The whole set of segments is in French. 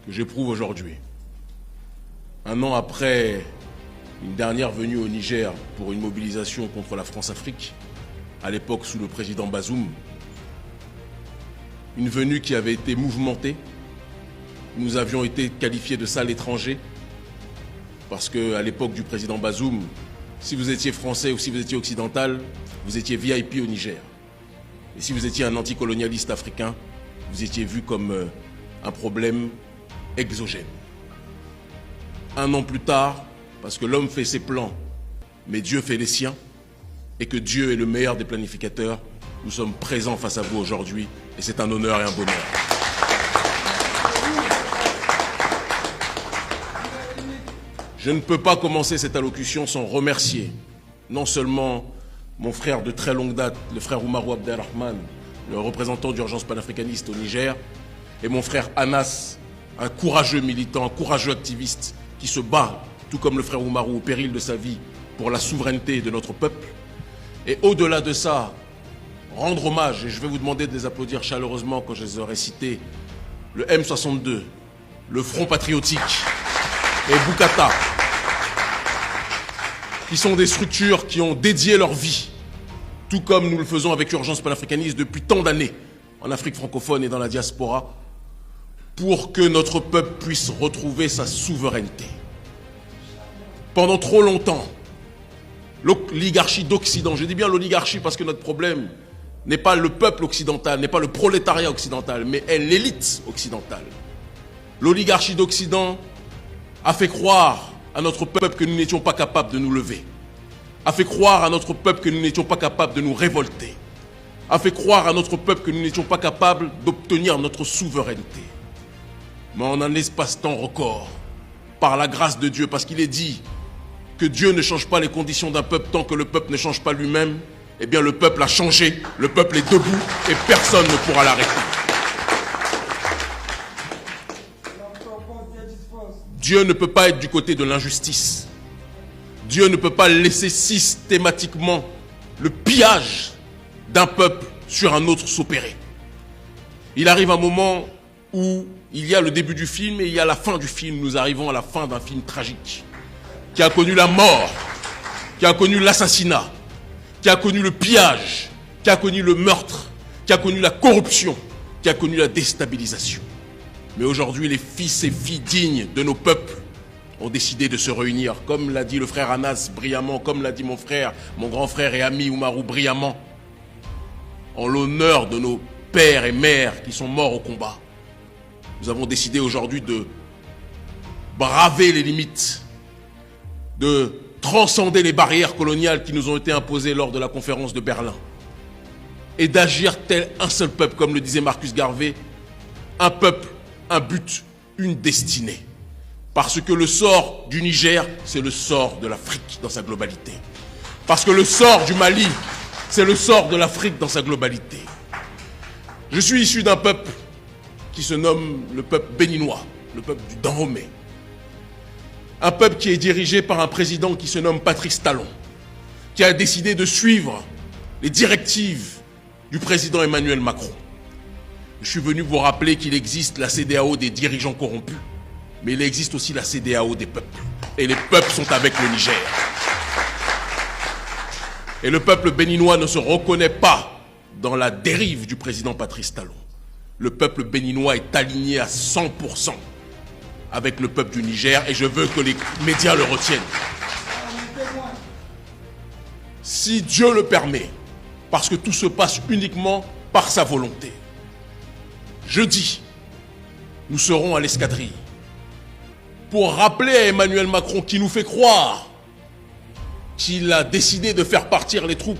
que j'éprouve aujourd'hui. Un an après une dernière venue au Niger pour une mobilisation contre la France-Afrique, à l'époque sous le président Bazoum, une venue qui avait été mouvementée. Nous avions été qualifiés de sale étranger parce qu'à l'époque du président Bazoum, si vous étiez français ou si vous étiez occidental, vous étiez VIP au Niger. Et si vous étiez un anticolonialiste africain, vous étiez vu comme un problème exogène. Un an plus tard, parce que l'homme fait ses plans, mais Dieu fait les siens, et que Dieu est le meilleur des planificateurs, nous sommes présents face à vous aujourd'hui, et c'est un honneur et un bonheur. Je ne peux pas commencer cette allocution sans remercier non seulement mon frère de très longue date, le frère Oumarou Abdelrahman, le représentant d'Urgence panafricaniste au Niger, et mon frère Anas, un courageux militant, un courageux activiste qui se bat, tout comme le frère Oumarou, au péril de sa vie pour la souveraineté de notre peuple. Et au-delà de ça, rendre hommage, et je vais vous demander de les applaudir chaleureusement quand je les aurai cités, le M62, le Front Patriotique et Boukata, qui sont des structures qui ont dédié leur vie, tout comme nous le faisons avec Urgence panafricaniste depuis tant d'années, en Afrique francophone et dans la diaspora, pour que notre peuple puisse retrouver sa souveraineté. Pendant trop longtemps, l'oligarchie d'Occident, je dis bien l'oligarchie parce que notre problème n'est pas le peuple occidental, n'est pas le prolétariat occidental, mais est l'élite occidentale. L'oligarchie d'Occident a fait croire à notre peuple que nous n'étions pas capables de nous lever, a fait croire à notre peuple que nous n'étions pas capables de nous révolter, a fait croire à notre peuple que nous n'étions pas capables d'obtenir notre souveraineté. Mais en un espace-temps record, par la grâce de Dieu, parce qu'il est dit que Dieu ne change pas les conditions d'un peuple tant que le peuple ne change pas lui-même, eh bien le peuple a changé, le peuple est debout et personne ne pourra l'arrêter. Dieu ne peut pas être du côté de l'injustice. Dieu ne peut pas laisser systématiquement le pillage d'un peuple sur un autre s'opérer. Il arrive un moment où il y a le début du film et il y a la fin du film. Nous arrivons à la fin d'un film tragique qui a connu la mort, qui a connu l'assassinat, qui a connu le pillage, qui a connu le meurtre, qui a connu la corruption, qui a connu la déstabilisation. Mais aujourd'hui, les fils et filles dignes de nos peuples ont décidé de se réunir, comme l'a dit le frère Anas brillamment, comme l'a dit mon frère, mon grand frère et ami Oumarou brillamment, en l'honneur de nos pères et mères qui sont morts au combat. Nous avons décidé aujourd'hui de braver les limites, de transcender les barrières coloniales qui nous ont été imposées lors de la conférence de Berlin et d'agir tel un seul peuple, comme le disait Marcus Garvey, un peuple, un but, une destinée. Parce que le sort du Niger, c'est le sort de l'Afrique dans sa globalité. Parce que le sort du Mali, c'est le sort de l'Afrique dans sa globalité. Je suis issu d'un peuple qui se nomme le peuple béninois, le peuple du Dahomey. Un peuple qui est dirigé par un président qui se nomme Patrice Talon, qui a décidé de suivre les directives du président Emmanuel Macron. Je suis venu vous rappeler qu'il existe la CEDEAO des dirigeants corrompus, mais il existe aussi la CEDEAO des peuples. Et les peuples sont avec le Niger. Et le peuple béninois ne se reconnaît pas dans la dérive du président Patrice Talon. Le peuple béninois est aligné à 100% avec le peuple du Niger et je veux que les médias le retiennent. Si Dieu le permet, parce que tout se passe uniquement par sa volonté, jeudi, nous serons à l'escadrille pour rappeler à Emmanuel Macron qui nous fait croire qu'il a décidé de faire partir les troupes,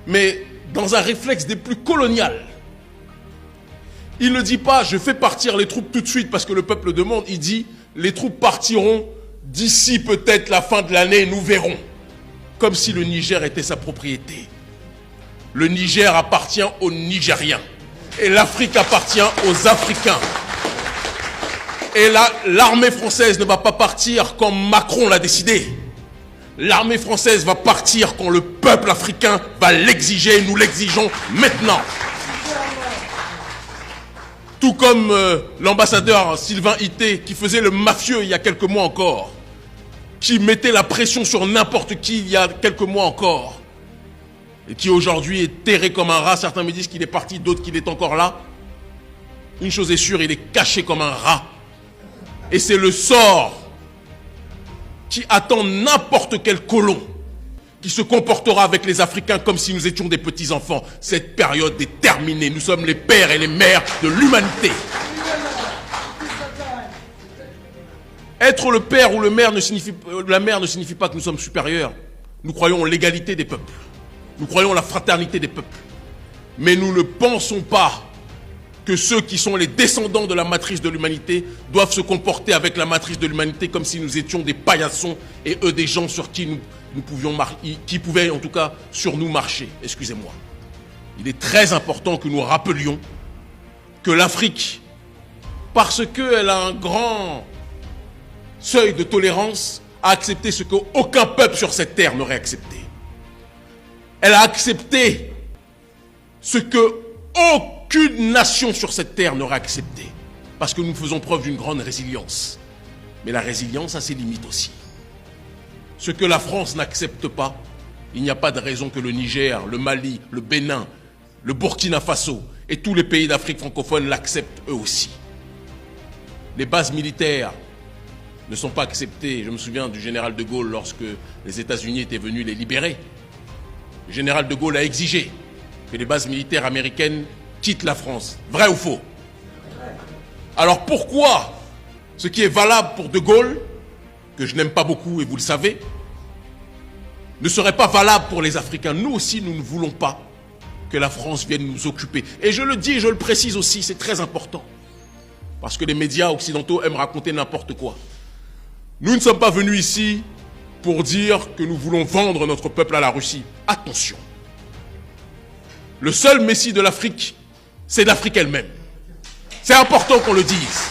mais dans un réflexe des plus colonial. Il ne dit pas « je fais partir les troupes tout de suite parce que le peuple demande », il dit « les troupes partiront d'ici peut-être la fin de l'année, nous verrons ». Comme si le Niger était sa propriété. Le Niger appartient aux Nigériens et l'Afrique appartient aux Africains. Et l'armée française ne va pas partir quand Macron l'a décidé. L'armée française va partir quand le peuple africain va l'exiger et nous l'exigeons maintenant. Tout comme l'ambassadeur Sylvain Ité, qui faisait le mafieux il y a quelques mois encore, qui mettait la pression sur n'importe qui il y a quelques mois encore, et qui aujourd'hui est terré comme un rat. Certains me disent qu'il est parti, d'autres qu'il est encore là. Une chose est sûre, il est caché comme un rat. Et c'est le sort qui attend n'importe quel colon qui se comportera avec les Africains comme si nous étions des petits-enfants. Cette période est terminée. Nous sommes les pères et les mères de l'humanité. Être le père ou la mère ne signifie pas que nous sommes supérieurs. Nous croyons en l'égalité des peuples. Nous croyons en la fraternité des peuples. Mais nous ne pensons pas que ceux qui sont les descendants de la matrice de l'humanité doivent se comporter avec la matrice de l'humanité comme si nous étions des paillassons et eux des gens sur qui qui pouvaient en tout cas sur nous marcher. Excusez-moi. Il est très important que nous rappelions que l'Afrique, parce qu'elle a un grand seuil de tolérance, a accepté ce qu'aucun peuple sur cette terre n'aurait accepté. Elle a accepté ce que aucune nation sur cette terre n'aurait accepté. Parce que nous faisons preuve d'une grande résilience. Mais la résilience a ses limites aussi. Ce que la France n'accepte pas, il n'y a pas de raison que le Niger, le Mali, le Bénin, le Burkina Faso et tous les pays d'Afrique francophone l'acceptent eux aussi. Les bases militaires ne sont pas acceptées. Je me souviens du général de Gaulle lorsque les États-Unis étaient venus les libérer. Le général de Gaulle a exigé que les bases militaires américaines quittent la France. Vrai ou faux? Alors pourquoi ce qui est valable pour de Gaulle, que je n'aime pas beaucoup et vous le savez, ne serait pas valable pour les Africains? Nous aussi, nous ne voulons pas que la France vienne nous occuper. Et je le dis et je le précise aussi, c'est très important. Parce que les médias occidentaux aiment raconter n'importe quoi. Nous ne sommes pas venus ici pour dire que nous voulons vendre notre peuple à la Russie. Attention. Le seul messie de l'Afrique, c'est l'Afrique elle-même. C'est important qu'on le dise.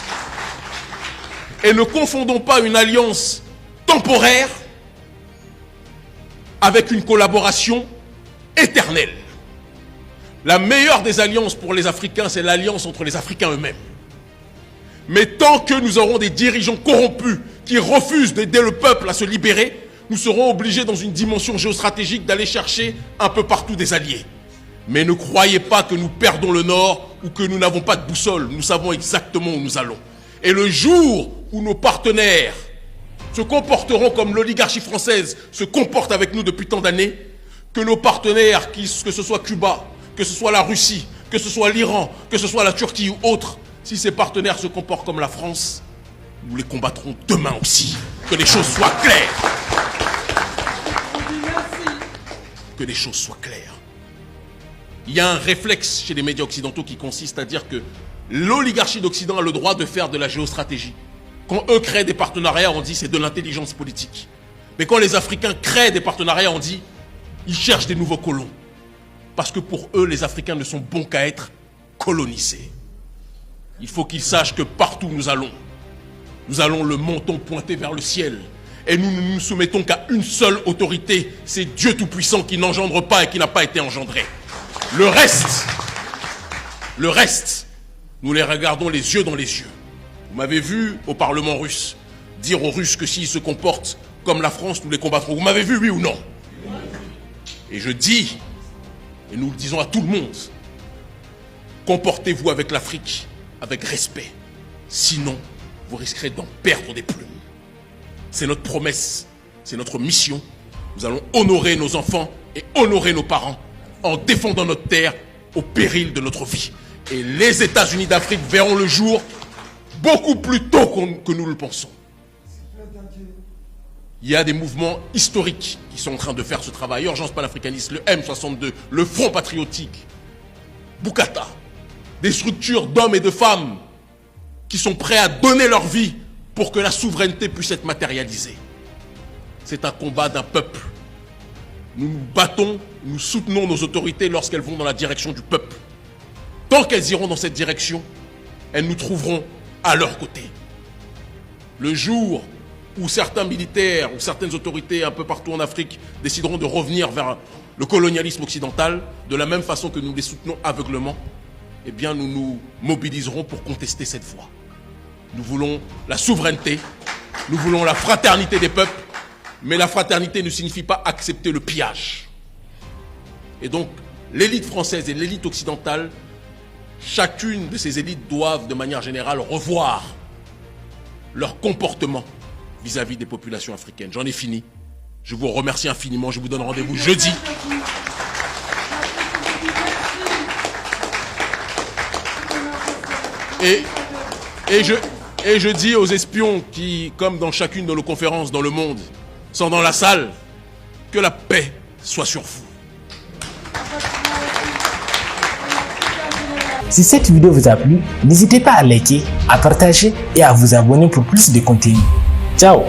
Et ne confondons pas une alliance temporaire avec une collaboration éternelle. La meilleure des alliances pour les Africains, c'est l'alliance entre les Africains eux-mêmes. Mais tant que nous aurons des dirigeants corrompus qui refusent d'aider le peuple à se libérer, nous serons obligés dans une dimension géostratégique d'aller chercher un peu partout des alliés. Mais ne croyez pas que nous perdons le nord ou que nous n'avons pas de boussole. Nous savons exactement où nous allons. Et le jour où nos partenaires se comporteront comme l'oligarchie française se comporte avec nous depuis tant d'années, que nos partenaires, que ce soit Cuba, que ce soit la Russie, que ce soit l'Iran, que ce soit la Turquie ou autres, si ces partenaires se comportent comme la France, nous les combattrons demain aussi. Que les choses soient claires. Que les choses soient claires. Il y a un réflexe chez les médias occidentaux qui consiste à dire que l'oligarchie d'Occident a le droit de faire de la géostratégie. Quand eux créent des partenariats, on dit c'est de l'intelligence politique. Mais quand les Africains créent des partenariats, on dit ils cherchent des nouveaux colons. Parce que pour eux, les Africains ne sont bons qu'à être colonisés. Il faut qu'ils sachent que partout où nous allons le menton pointé vers le ciel. Et nous ne nous soumettons qu'à une seule autorité, c'est Dieu Tout-Puissant qui n'engendre pas et qui n'a pas été engendré. Le reste, nous les regardons les yeux dans les yeux. Vous m'avez vu au Parlement russe dire aux Russes que s'ils se comportent comme la France, nous les combattrons. Vous m'avez vu, oui ou non? Et je dis, et nous le disons à tout le monde, comportez-vous avec l'Afrique avec respect. Sinon, vous risquerez d'en perdre des plumes. C'est notre promesse, c'est notre mission. Nous allons honorer nos enfants et honorer nos parents en défendant notre terre au péril de notre vie. Et les États-Unis d'Afrique verront le jour beaucoup plus tôt que nous le pensons. Il y a des mouvements historiques qui sont en train de faire ce travail. Urgence panafricaniste, le M62, le Front patriotique, Bukata, des structures d'hommes et de femmes qui sont prêts à donner leur vie pour que la souveraineté puisse être matérialisée. C'est un combat d'un peuple. Nous nous battons, nous soutenons nos autorités lorsqu'elles vont dans la direction du peuple. Tant qu'elles iront dans cette direction, elles nous trouveront à leur côté. Le jour où certains militaires ou certaines autorités un peu partout en Afrique décideront de revenir vers le colonialisme occidental, de la même façon que nous les soutenons aveuglement, eh bien nous nous mobiliserons pour contester cette voie. Nous voulons la souveraineté, nous voulons la fraternité des peuples, mais la fraternité ne signifie pas accepter le pillage. Et donc, l'élite française et l'élite occidentale, chacune de ces élites doivent de manière générale revoir leur comportement vis-à-vis des populations africaines. J'en ai fini. Je vous remercie infiniment. Je vous donne rendez-vous jeudi. Et je dis aux espions qui, comme dans chacune de nos conférences dans le monde, sont dans la salle, que la paix soit sur vous. Si cette vidéo vous a plu, n'hésitez pas à liker, à partager et à vous abonner pour plus de contenu. Ciao!